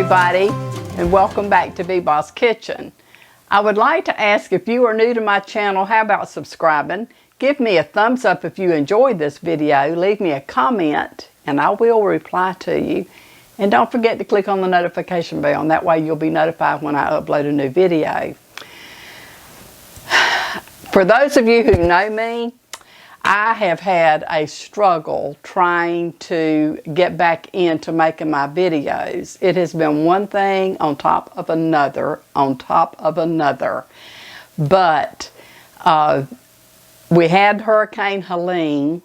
everybody, and welcome back to B-Boss Kitchen. I would like to ask, if you are new to my channel, how about subscribing? Give me a thumbs up if you enjoyed this video. Leave me a comment and I will reply to you. And don't forget to click on the notification bell, and that way you'll be notified when I upload a new video. For those of you who know me, I have had a struggle trying to get back into making my videos. It has been one thing on top of another, on top of another. But we had Hurricane Helene,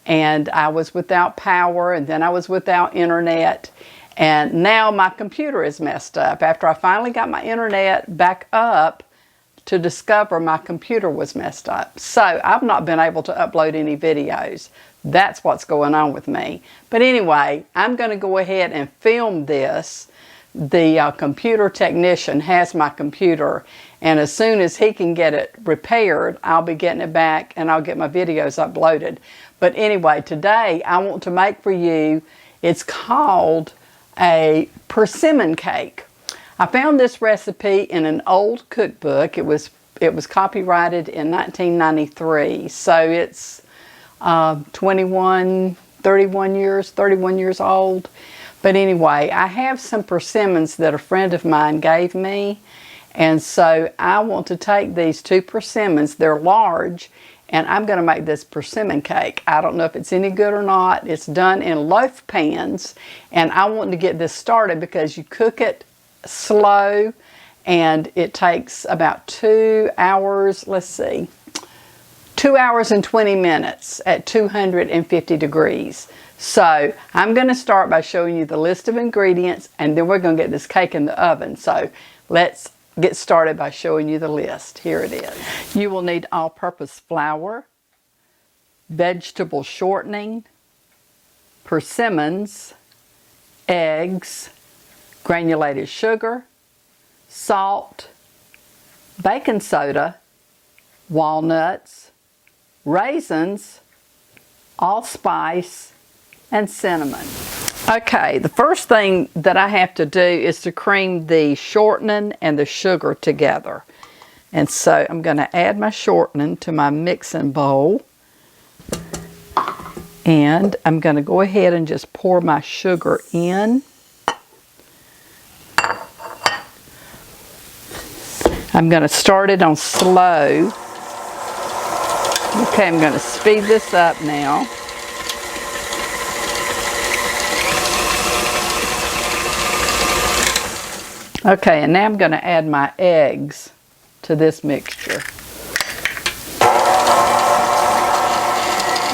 and I was without power, and then I was without internet, and now my computer is messed up. After I finally got my internet back up, to discover my computer was messed up. So I've not been able to upload any videos. That's what's going on with me. But anyway, I'm going to go ahead and film this. The computer technician has my computer, and as soon as he can get it repaired, I'll be getting it back and I'll get my videos uploaded. But anyway, today I want to make for you, it's called a persimmon cake. I found this recipe in an old cookbook. It was copyrighted in 1993, so it's 31 years old. But anyway, I have some persimmons that a friend of mine gave me, and so I want to take these 2 persimmons. They're large, and I'm going to make this persimmon cake. I don't know if it's any good or not. It's done in loaf pans, and I want to get this started because you cook it slow, and it takes about 2 hours, let's see, 2 hours and 20 minutes at 250 degrees. So I'm going to start by showing you the list of ingredients, and then we're going to get this cake in the oven. So let's get started by showing you the list. Here it is. You will need all-purpose flour, vegetable shortening, persimmons, eggs, granulated sugar, salt, baking soda, walnuts, raisins, allspice, and cinnamon. Okay, the first thing that I have to do is to cream the shortening and the sugar together. And so I'm going to add my shortening to my mixing bowl. And I'm going to go ahead and just pour my sugar in. I'm going to start it on slow. Okay, I'm going to speed this up now. Okay, and now I'm going to add my eggs to this mixture.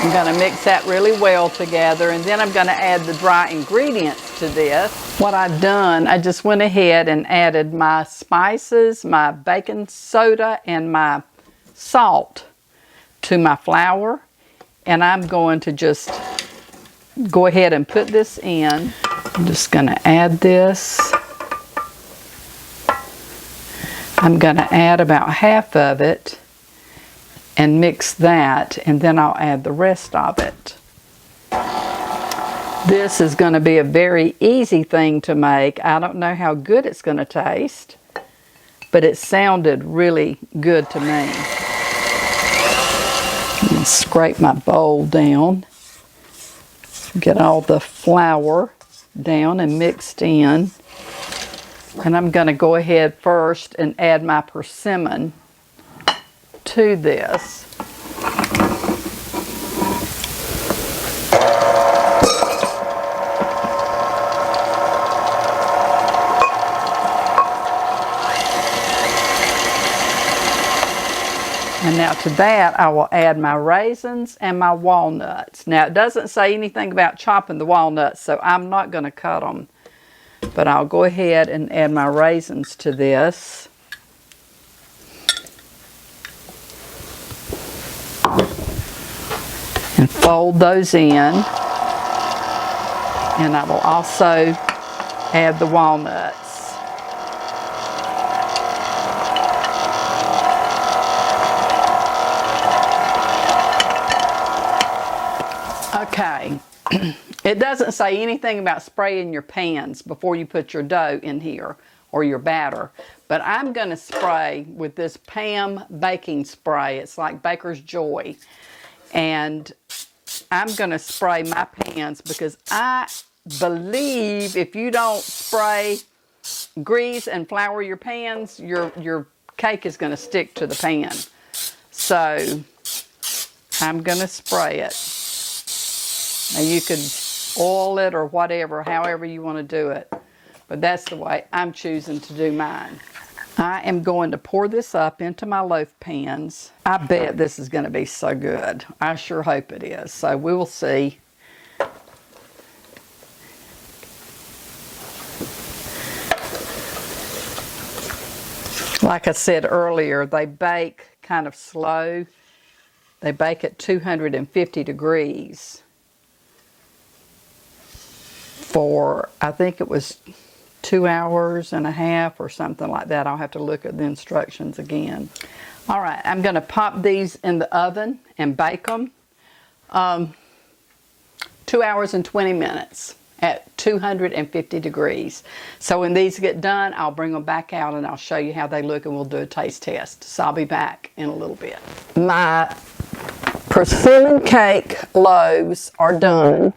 I'm going to mix that really well together, and then I'm going to add the dry ingredients to this. What I've done, I just went ahead and added my spices, my baking soda, and my salt to my flour. And I'm going to just go ahead and put this in. I'm just going to add this. I'm going to add about half of it and mix that, and then I'll add the rest of it. This is going to be a very easy thing to make. I don't know how good it's going to taste, but it sounded really good to me. Scrape my bowl down, get all the flour down and mixed in. And I'm going to go ahead first and add my persimmon to this. And now to that I will add my raisins and my walnuts. Now it doesn't say anything about chopping the walnuts, so I'm not going to cut them. But I'll go ahead and add my raisins to this. And fold those in. And I will also add the walnuts. Okay, It doesn't say anything about spraying your pans before you put your dough in here or your batter. But I'm going to spray with this Pam baking spray. It's like Baker's Joy. And I'm going to spray my pans because I believe if you don't spray, grease, and flour your pans, your cake is going to stick to the pan. So I'm going to spray it. Now you could oil it or whatever, however you want to do it. But that's the way I'm choosing to do mine. I am going to pour this up into my loaf pans. I bet this is going to be so good. I sure hope it is. So we will see. Like I said earlier, they bake kind of slow. They bake at 250 degrees for, I think it was 2 hours and a half or something like that. I'll have to look at the instructions again. All right, I'm going to pop these in the oven and bake them 2 hours and 20 minutes at 250 degrees. So when these get done, I'll bring them back out and I'll show you how they look and we'll do a taste test. So I'll be back in a little bit. My Persimmon Cake loaves are done.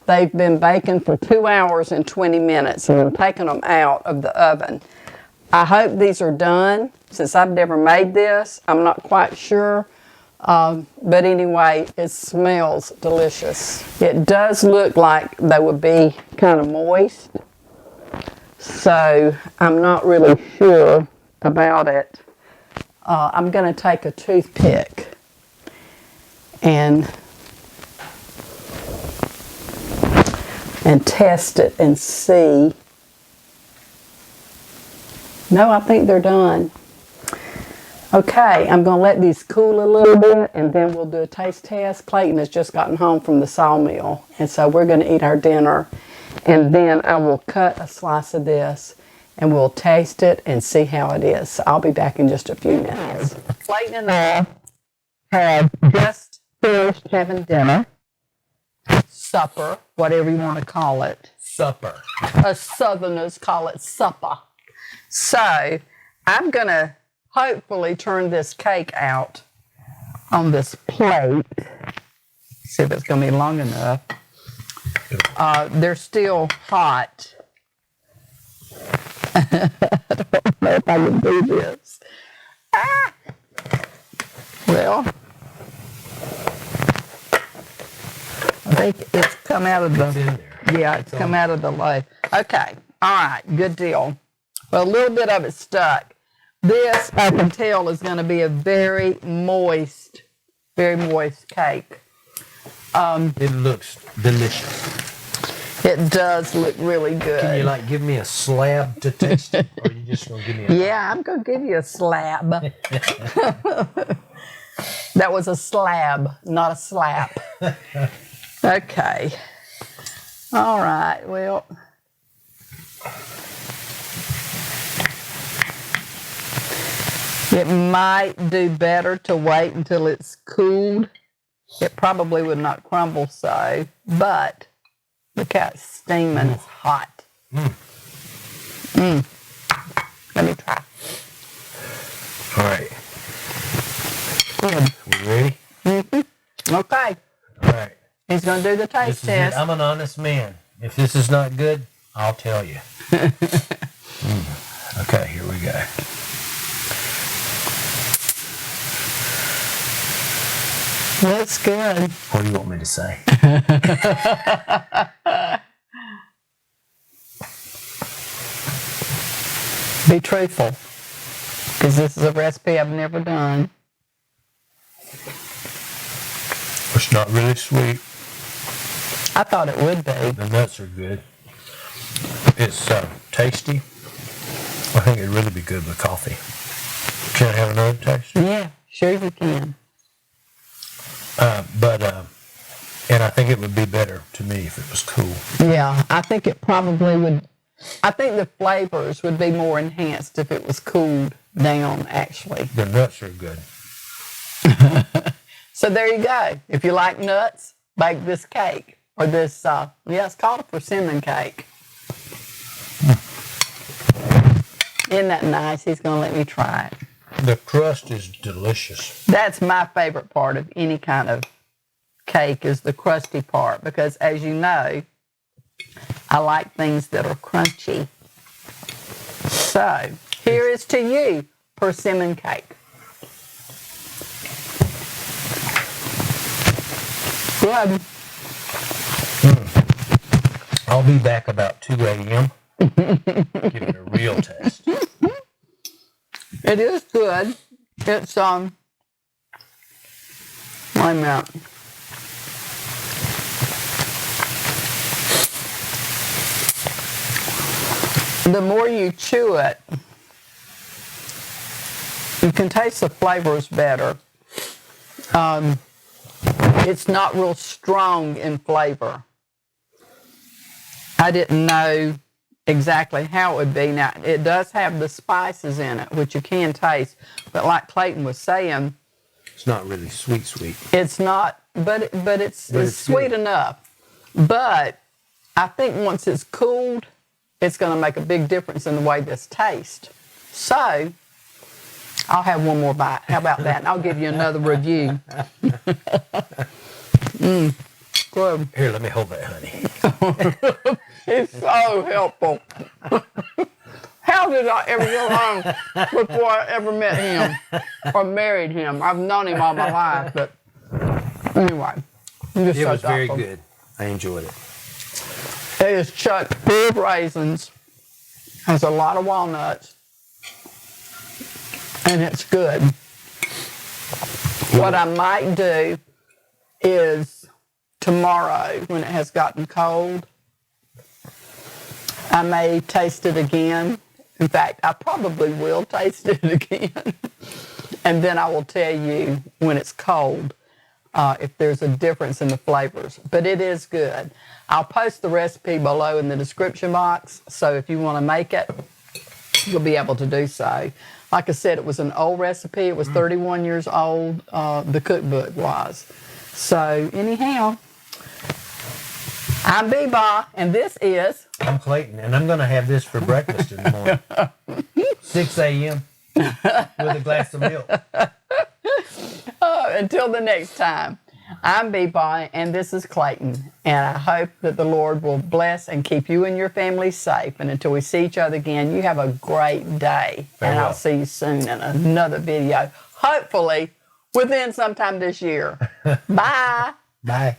They've been baking for 2 hours and 20 minutes and I'm taking them out of the oven. I hope these are done. Since I've never made this, I'm not quite sure. But anyway, it smells delicious. It does look like they would be kind of moist. So I'm not really sure about it. I'm going to take a toothpick and test it and see. No, I think they're done. Okay, I'm going to let these cool a little bit and then we'll do a taste test. Clayton has just gotten home from the sawmill and so we're going to eat our dinner and then I will cut a slice of this and we'll taste it and see how it is. So I'll be back in just a few minutes. Clayton and I have just finished having dinner. Supper, whatever you want to call it. Supper. Us Southerners call it supper. So I'm going to hopefully turn this cake out on this plate. See if it's going to be long enough. They're still hot. I don't know if I can do this. Ah! Well, I think it's come out of the, yeah, it's come out of the loaf. Okay, all right, good deal. Well, a little bit of it stuck. This, I can tell, is going to be a very moist cake. It looks delicious. It does look really good. Can you, like, give me a slab to taste it? Or are you just going to give me a... Yeah, I'm going to give you a slab. That was a slab, not a slap. Okay. All right, well... It might do better to wait until it's cooled. It probably would not crumble so, but look how it's steaming. It's hot. Let me try. All right. Good. We ready? Mm-hmm. Okay. All right. He's going to do the taste test. I'm an honest man. If this is not good, I'll tell you. Okay, here we go. Looks good. What do you want me to say? Be truthful, because this is a recipe I've never done. It's not really sweet. I thought it would be. The nuts are good. It's tasty. I think it'd really be good with coffee. Can I have another taste? Yeah, sure you can. And I think it would be better to me if it was cool. Yeah, I think it probably would. I think the flavors would be more enhanced if it was cooled down, actually. The nuts are good. So there you go. If you like nuts, bake this cake. or this, yeah, it's called a persimmon cake. Isn't that nice? He's going to let me try it. The crust is delicious. That's my favorite part of any kind of cake is the crusty part because, as you know, I like things that are crunchy. So, here is to you, persimmon cake. Good. I'll be back about 2 a.m. Give it a real test. It is good. It's, wait a minute. The more you chew it, you can taste the flavors better. It's not real strong in flavor. I didn't know exactly how it would be. Now, it does have the spices in it, which you can taste. But like Clayton was saying, It's not really sweet. it's not, but it's sweet good. enough. But I think once it's cooled, it's going to make a big difference in the way this tastes. So, I'll have one more bite. How about that? And I'll give you another review. Good. Here, let me hold that, honey. It's so helpful. How did I ever get along before I ever met him or married him? I've known him all my life, but anyway. It was very good. I enjoyed it. It is chock full of raisins, has a lot of walnuts, and it's good. What I might do is tomorrow, when it has gotten cold, I may taste it again. In fact, I probably will taste it again. And then I will tell you when it's cold if there's a difference in the flavors. But it is good. I'll post the recipe below in the description box. So if you want to make it, you'll be able to do so. Like I said, it was an old recipe. It was 31 years old. The cookbook was. So anyhow, I'm Beba, and this is... I'm Clayton, and I'm going to have this for breakfast in the morning. 6 a.m. with a glass of milk. Until the next time, I'm Beba, and this is Clayton. And I hope that the Lord will bless and keep you and your family safe. And until we see each other again, you have a great day. Farewell. And I'll see you soon in another video. Hopefully, within sometime this year. Bye. Bye.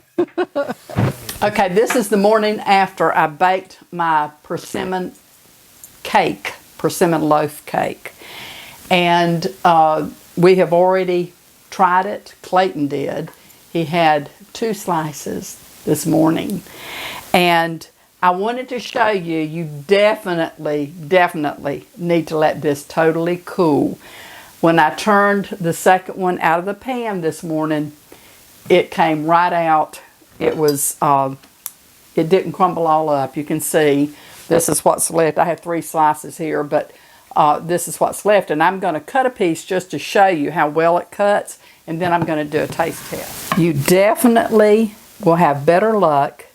Okay, this is the morning after I baked my persimmon cake, persimmon loaf cake. And we have already tried it. Clayton did. He had 2 slices this morning. And I wanted to show you, you definitely need to let this totally cool. When I turned the second one out of the pan this morning, it came right out. It was, it didn't crumble all up. You can see this is what's left. I have 3 slices here, but this is what's left. And I'm going to cut a piece just to show you how well it cuts. And then I'm going to do a taste test. You definitely will have better luck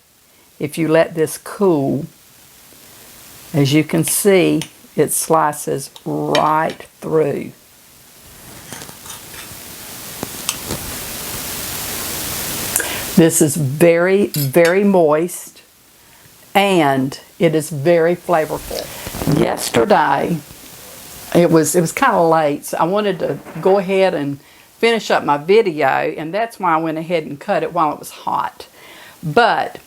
if you let this cool. As you can see, it slices right through. This is very, very moist, and it is very flavorful. Yesterday, it was kind of late, so I wanted to go ahead and finish up my video, and that's why I went ahead and cut it while it was hot. But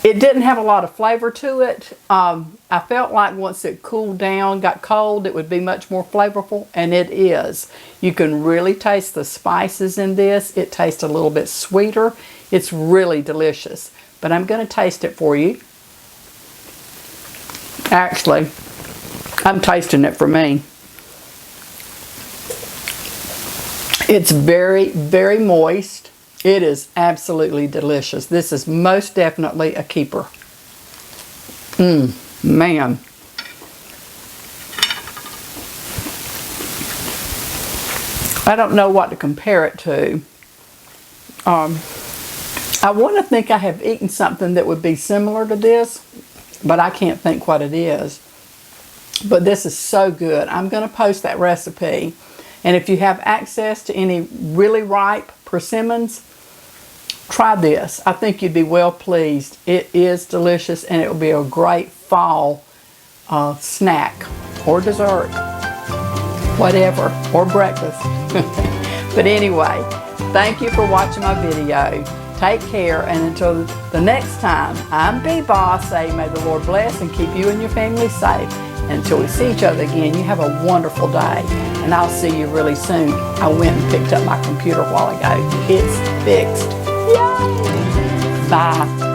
it didn't have a lot of flavor to it. I felt like once it cooled down, got cold, it would be much more flavorful, and it is. You can really taste the spices in this. It tastes a little bit sweeter. It's really delicious. But I'm going to taste it for you. Actually, I'm tasting it for me. It's very, very moist. It is absolutely delicious. This is most definitely a keeper. Man. I don't know what to compare it to. I want to think I have eaten something that would be similar to this, but I can't think what it is. But this is so good. I'm going to post that recipe. And if you have access to any really ripe persimmons, try this. I think you'd be well pleased. It is delicious, and it will be a great fall snack or dessert, whatever, or breakfast. But anyway, thank you for watching my video. Take care, and until the next time, I'm B-Boss. Say, may the Lord bless and keep you and your family safe. And until we see each other again, you have a wonderful day, and I'll see you really soon. I went and picked up my computer a while ago. It's fixed. Yay! Bye.